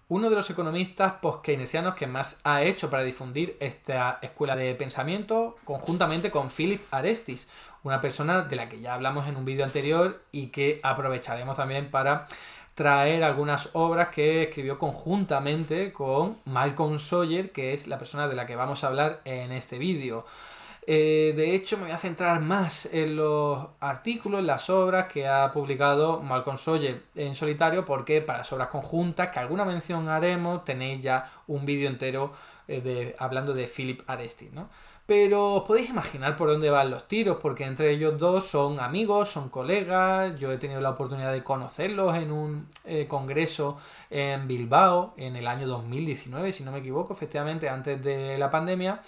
uno de los economistas post-keynesianos que más ha hecho para difundir esta escuela de pensamiento, conjuntamente con Philip Arestis, una persona de la que ya hablamos en un vídeo anterior y que aprovecharemos también para traer algunas obras que escribió conjuntamente con Malcolm Sawyer, que es la persona de la que vamos a hablar en este vídeo. De hecho, me voy a centrar más en los artículos, en las obras que ha publicado Malcolm Sawyer en solitario, porque para las obras conjuntas, que alguna mención haremos, tenéis ya un vídeo entero hablando de Philip Arestis, ¿no? Pero os podéis imaginar por dónde van los tiros, porque entre ellos dos son amigos, son colegas. Yo he tenido la oportunidad de conocerlos en un congreso en Bilbao en el año 2019, si no me equivoco, efectivamente antes de la pandemia.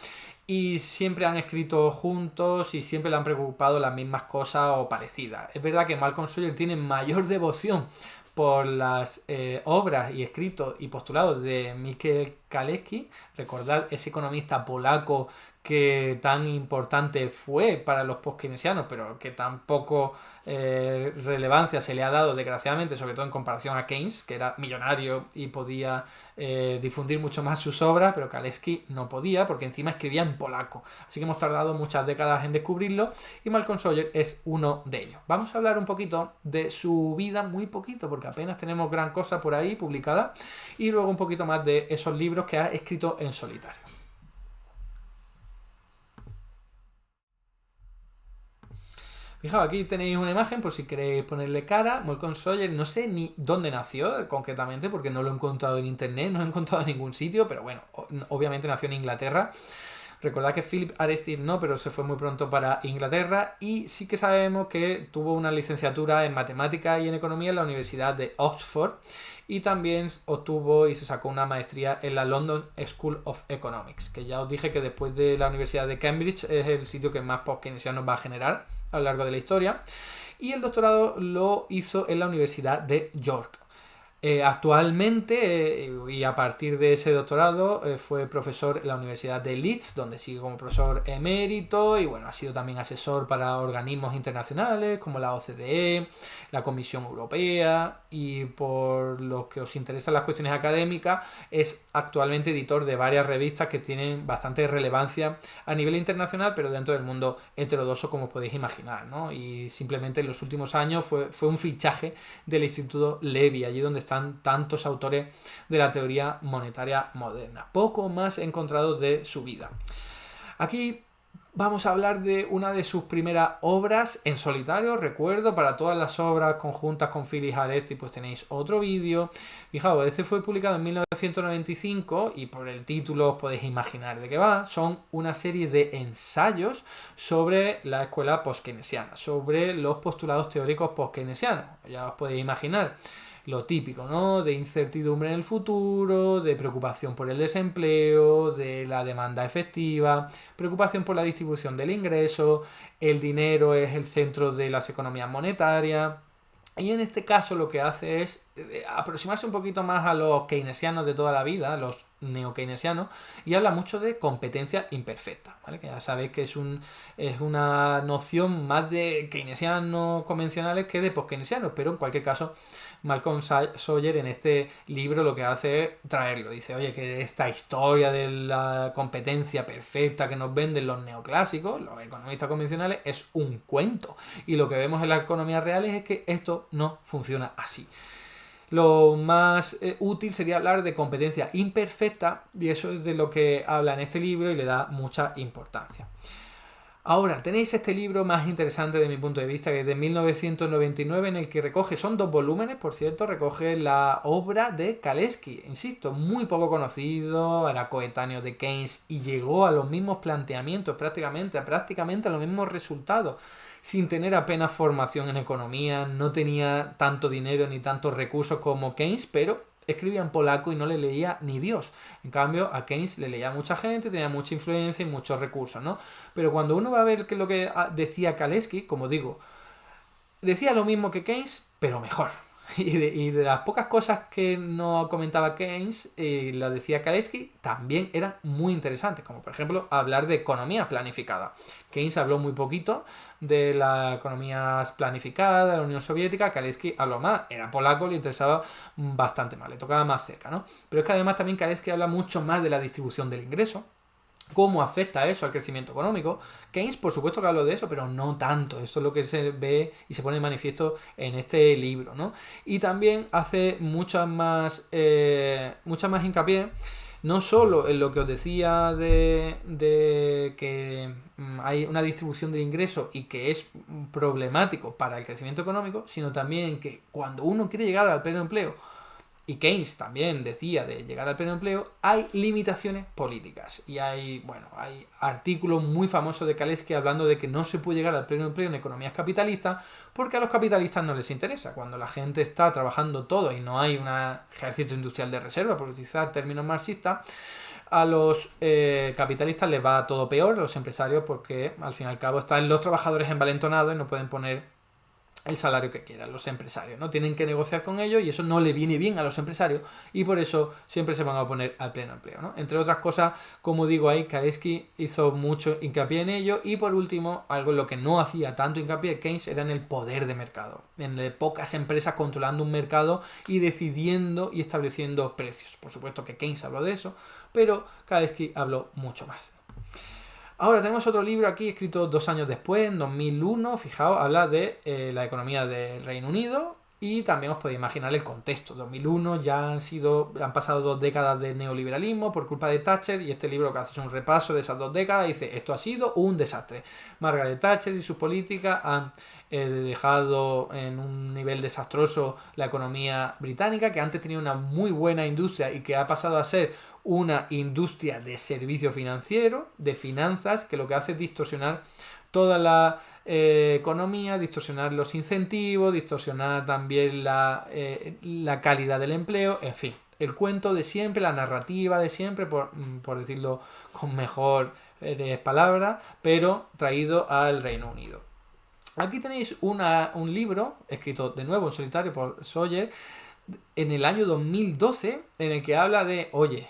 Y siempre han escrito juntos y siempre le han preocupado las mismas cosas o parecidas. Es verdad que Malcolm Sawyer tiene mayor devoción por las obras y escritos y postulados de Michael Kalecki. Recordad ese economista polaco que tan importante fue para los post-keynesianos, pero que tan poco relevancia se le ha dado, desgraciadamente, sobre todo en comparación a Keynes, que era millonario y podía difundir mucho más sus obras, pero Kalecki no podía, porque encima escribía en polaco. Así que hemos tardado muchas décadas en descubrirlo, y Malcolm Sawyer es uno de ellos. Vamos a hablar un poquito de su vida, muy poquito, porque apenas tenemos gran cosa por ahí publicada, y luego un poquito más de esos libros que ha escrito en solitario. Fijaos, aquí tenéis una imagen por si queréis ponerle cara. Malcolm Sawyer, no sé ni dónde nació concretamente, porque no lo he encontrado en internet, no lo he encontrado en ningún sitio, pero bueno, obviamente nació en Inglaterra. Recordad que Philip Arestis no, pero se fue muy pronto para Inglaterra, y sí que sabemos que tuvo una licenciatura en matemáticas y en economía en la Universidad de Oxford, y también obtuvo y se sacó una maestría en la London School of Economics, que ya os dije que después de la Universidad de Cambridge es el sitio que más post-keynesianos va a generar a lo largo de la historia, y el doctorado lo hizo en la Universidad de York. Actualmente, y a partir de ese doctorado, fue profesor en la Universidad de Leeds, donde sigue como profesor emérito, y bueno, ha sido también asesor para organismos internacionales como la OCDE, la Comisión Europea, y por los que os interesan las cuestiones académicas, es actualmente editor de varias revistas que tienen bastante relevancia a nivel internacional, pero dentro del mundo heterodoxo, como podéis imaginar, ¿no? Y simplemente en los últimos años fue un fichaje del Instituto Levy, allí donde están tantos autores de la teoría monetaria moderna. Poco más he encontrado de su vida. Aquí vamos a hablar de una de sus primeras obras en solitario. Recuerdo, para todas las obras conjuntas con Philip Arestis, pues tenéis otro vídeo. Fijaos, este fue publicado en 1995 y por el título os podéis imaginar de qué va. Son una serie de ensayos sobre la escuela post-keynesiana, sobre los postulados teóricos post-keynesianos. Ya os podéis imaginar lo típico, ¿no? De incertidumbre en el futuro, de preocupación por el desempleo, de la demanda efectiva, preocupación por la distribución del ingreso, el dinero es el centro de las economías monetarias. Y en este caso lo que hace es aproximarse un poquito más a los keynesianos de toda la vida, a los neo-keynesianos, y habla mucho de competencia imperfecta, ¿vale? Que ya sabéis que es una noción más de keynesianos convencionales que de post-keynesianos, pero en cualquier caso Malcolm Sawyer en este libro lo que hace es traerlo. Dice, oye, que esta historia de la competencia perfecta que nos venden los neoclásicos, los economistas convencionales, es un cuento. Y lo que vemos en las economías reales es que esto no funciona así. Lo más útil sería hablar de competencia imperfecta, y eso es de lo que habla en este libro y le da mucha importancia. Ahora, tenéis este libro más interesante de mi punto de vista, que es de 1999, en el que recoge, son 2 volúmenes, por cierto, recoge la obra de Kalecki, insisto, muy poco conocido, era coetáneo de Keynes y llegó a los mismos planteamientos, prácticamente a los mismos resultados, sin tener apenas formación en economía, no tenía tanto dinero ni tantos recursos como Keynes, pero escribía en polaco y no le leía ni Dios. En cambio, a Keynes le leía mucha gente, tenía mucha influencia y muchos recursos, ¿no? Pero cuando uno va a ver lo que decía Kalecki, como digo, decía lo mismo que Keynes, pero mejor. Y de las pocas cosas que no comentaba Keynes, lo decía Kalecki, también eran muy interesantes, como por ejemplo hablar de economía planificada. Keynes habló muy poquito de la economía planificada de la Unión Soviética, Kalecki habló más, era polaco, le interesaba bastante más, le tocaba más cerca, ¿no? Pero es que además también Kalecki habla mucho más de la distribución del ingreso, cómo afecta eso al crecimiento económico. Keynes, por supuesto que habló de eso, pero no tanto. Eso es lo que se ve y se pone de manifiesto en este libro, ¿no? Y también hace mucha más hincapié, no solo en lo que os decía de que hay una distribución del ingreso y que es problemático para el crecimiento económico, sino también que cuando uno quiere llegar al pleno empleo, y Keynes también decía de llegar al pleno empleo, hay limitaciones políticas. Y hay artículos muy famosos de Kalecki hablando de que no se puede llegar al pleno empleo en economías capitalistas porque a los capitalistas no les interesa. Cuando la gente está trabajando todo y no hay un ejército industrial de reserva, por utilizar términos marxistas, a los capitalistas les va todo peor, a los empresarios, porque al fin y al cabo están los trabajadores envalentonados y no pueden poner el salario que quieran los empresarios, ¿no? Tienen que negociar con ellos y eso no le viene bien a los empresarios y por eso siempre se van a oponer al pleno empleo, ¿no? Entre otras cosas, como digo ahí, Kalecki hizo mucho hincapié en ello y por último, algo en lo que no hacía tanto hincapié Keynes era en el poder de mercado, en pocas empresas controlando un mercado y decidiendo y estableciendo precios. Por supuesto que Keynes habló de eso, pero Kalecki habló mucho más. Ahora tenemos otro libro aquí escrito 2 años después, en 2001, fijaos, habla de la economía del Reino Unido y también os podéis imaginar el contexto. 2001 ya han pasado 2 décadas de neoliberalismo por culpa de Thatcher y este libro que hace un repaso de esas 2 décadas y dice, esto ha sido un desastre. Margaret Thatcher y sus políticas han dejado en un nivel desastroso la economía británica, que antes tenía una muy buena industria y que ha pasado a ser una industria de servicio financiero, de finanzas, que lo que hace es distorsionar toda la economía, distorsionar los incentivos, distorsionar también la calidad del empleo, en fin, el cuento de siempre, la narrativa de siempre, por decirlo con mejor palabras, pero traído al Reino Unido. Aquí tenéis un libro escrito de nuevo en solitario por Sawyer en el año 2012 en el que habla de, oye,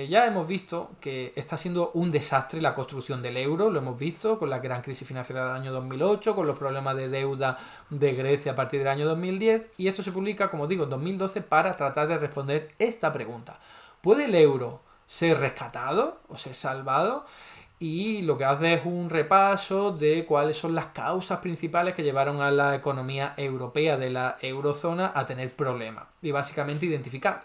ya hemos visto que está siendo un desastre la construcción del euro, lo hemos visto con la gran crisis financiera del año 2008, con los problemas de deuda de Grecia a partir del año 2010, y esto se publica, como digo, en 2012 para tratar de responder esta pregunta. ¿Puede el euro ser rescatado o ser salvado? Y lo que hace es un repaso de cuáles son las causas principales que llevaron a la economía europea de la eurozona a tener problemas. Y básicamente identificar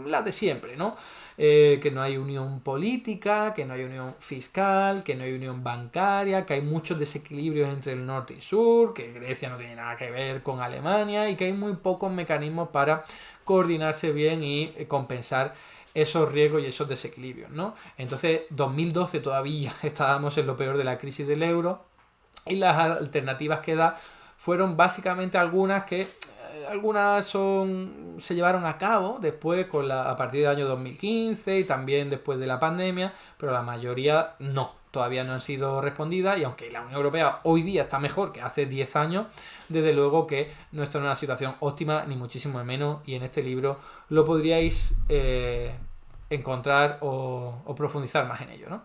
las de siempre, ¿no? Que no hay unión política, que no hay unión fiscal, que no hay unión bancaria, que hay muchos desequilibrios entre el norte y sur, que Grecia no tiene nada que ver con Alemania y que hay muy pocos mecanismos para coordinarse bien y compensar esos riesgos y esos desequilibrios, ¿no? Entonces, 2012 todavía estábamos en lo peor de la crisis del euro y las alternativas que da fueron básicamente algunas que se llevaron a cabo después a partir del año 2015 y también después de la pandemia, pero la mayoría todavía no han sido respondidas y aunque la Unión Europea hoy día está mejor que hace 10 años, desde luego que no está en una situación óptima ni muchísimo menos y en este libro lo podríais encontrar o profundizar más en ello, ¿no?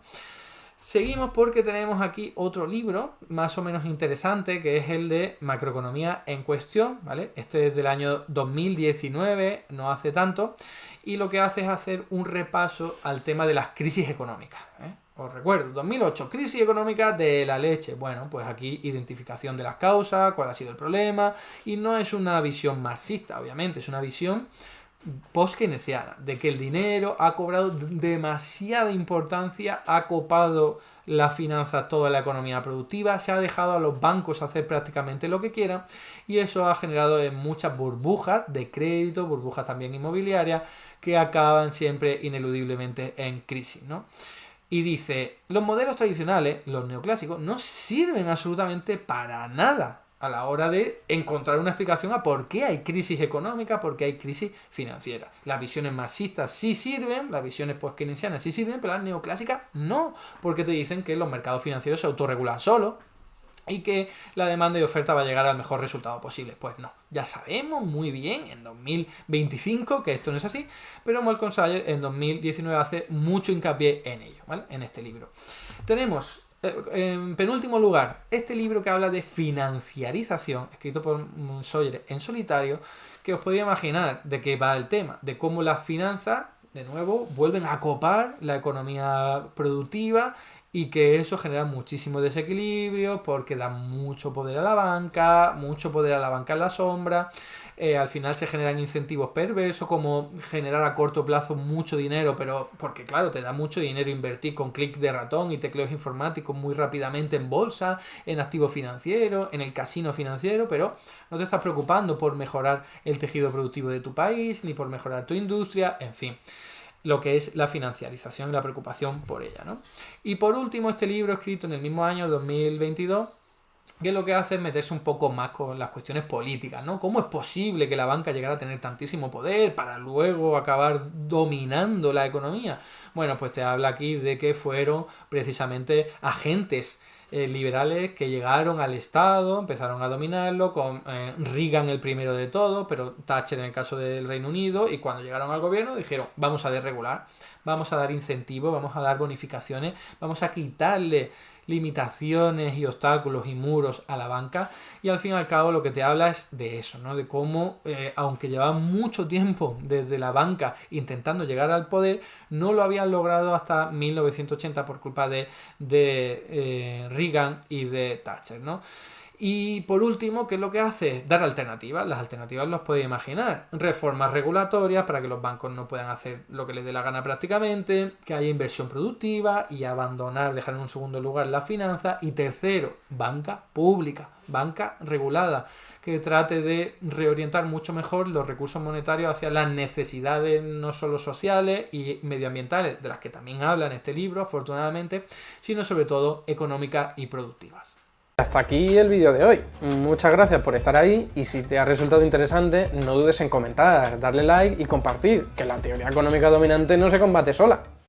Seguimos porque tenemos aquí otro libro más o menos interesante que es el de Macroeconomía en cuestión, ¿vale? Este es del año 2019, no hace tanto, y lo que hace es hacer un repaso al tema de las crisis económicas, ¿eh? Os recuerdo, 2008, crisis económica de la leche. Bueno, pues aquí identificación de las causas, cuál ha sido el problema, y no es una visión marxista, obviamente, es una visión post-keynesiana, de que el dinero ha cobrado demasiada importancia, ha copado las finanzas, toda la economía productiva, se ha dejado a los bancos hacer prácticamente lo que quieran y eso ha generado muchas burbujas de crédito, burbujas también inmobiliarias, que acaban siempre ineludiblemente en crisis, ¿no? Y dice, los modelos tradicionales, los neoclásicos, no sirven absolutamente para nada a la hora de encontrar una explicación a por qué hay crisis económica, por qué hay crisis financiera. Las visiones marxistas sí sirven, las visiones post-keynesianas sí sirven, pero las neoclásicas no, porque te dicen que los mercados financieros se autorregulan solos y que la demanda y oferta va a llegar al mejor resultado posible. Pues no, ya sabemos muy bien en 2025 que esto no es así, pero Malcolm Sayer en 2019 hace mucho hincapié en ello, ¿vale? En este libro. Tenemos, en penúltimo lugar, este libro que habla de financiarización, escrito por Sawyer en solitario, que os podéis imaginar de qué va el tema, de cómo las finanzas, de nuevo, vuelven a copar la economía productiva y que eso genera muchísimo desequilibrio porque da mucho poder a la banca en la sombra. Al final se generan incentivos perversos como generar a corto plazo mucho dinero, pero porque claro, te da mucho dinero invertir con clics de ratón y tecleos informáticos muy rápidamente en bolsa, en activos financieros, en el casino financiero, pero no te estás preocupando por mejorar el tejido productivo de tu país, ni por mejorar tu industria, en fin, lo que es la financiarización y la preocupación por ella, ¿no? Y por último, este libro escrito en el mismo año 2022, que lo que hace es meterse un poco más con las cuestiones políticas, ¿no? ¿Cómo es posible que la banca llegara a tener tantísimo poder para luego acabar dominando la economía? Bueno, pues te habla aquí de que fueron precisamente agentes liberales que llegaron al Estado, empezaron a dominarlo, con Reagan el primero de todo, pero Thatcher en el caso del Reino Unido, y cuando llegaron al gobierno dijeron, vamos a desregular, vamos a dar incentivos, vamos a dar bonificaciones, vamos a quitarle limitaciones y obstáculos y muros a la banca, y al fin y al cabo lo que te habla es de eso, ¿no? De cómo, aunque llevaban mucho tiempo desde la banca intentando llegar al poder, no lo habían logrado hasta 1980 por culpa de Reagan y de Thatcher, ¿no? Y por último, ¿qué es lo que hace? Dar alternativas. Las alternativas las podéis imaginar. Reformas regulatorias para que los bancos no puedan hacer lo que les dé la gana prácticamente, que haya inversión productiva y dejar en un segundo lugar la finanza. Y tercero, banca pública, banca regulada, que trate de reorientar mucho mejor los recursos monetarios hacia las necesidades no solo sociales y medioambientales, de las que también habla en este libro, afortunadamente, sino sobre todo económicas y productivas. Hasta aquí el vídeo de hoy. Muchas gracias por estar ahí y si te ha resultado interesante, no dudes en comentar, darle like y compartir, que la teoría económica dominante no se combate sola.